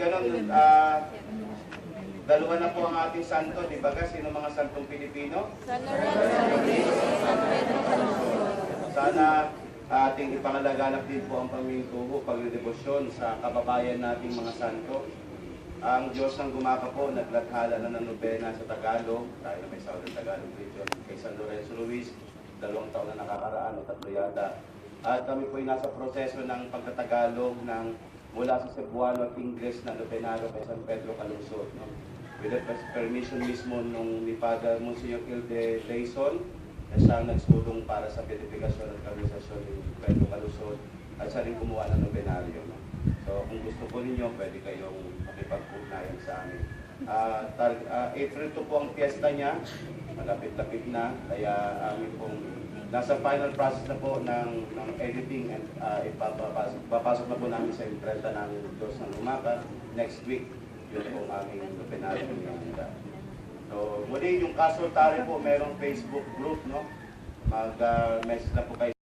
ganun, dalawa na po ang ating santo, di ba? Sino mga santong Pilipino? San Lorenzo, San Pedro Calungsod. Sana ating ipangalaganap din po ang pamimituho, pagdedebosyon sa kababayan nating mga santo. Ang Diyos ng Gumaka po, naglathala na ng nobena sa Tagalog, tayo na may Southern Tagalog region, kay San Lorenzo Ruiz, 2 taon na nakakaraan o 3 yata. At kami po ay nasa proseso ng pagkatagalog ng mula sa Cebuano at Ingles na nobenaro kay San Pedro Calungsod. No? With the permission mismo nung ni Father Monsignor Kilde Layson, na siyang nagsulong para sa purifikasyon at kanalisasyon ni Pedro Calungsod at siya rin kumuha ng nobenaryo. No? So kung gusto po ninyo, pwede kayong makipag-ugnayan sa amin. April 2 po ang fiesta niya, malapit-lapit na, kaya amin pong nasa final process na po ng editing and ipapasok na po namin sa imprenta ng Diyos ng Gumaka next week. Yun po ang aming nobenaryo ng So, muli yung kasultare po, merong Facebook group, no? Mag-message na po kayo.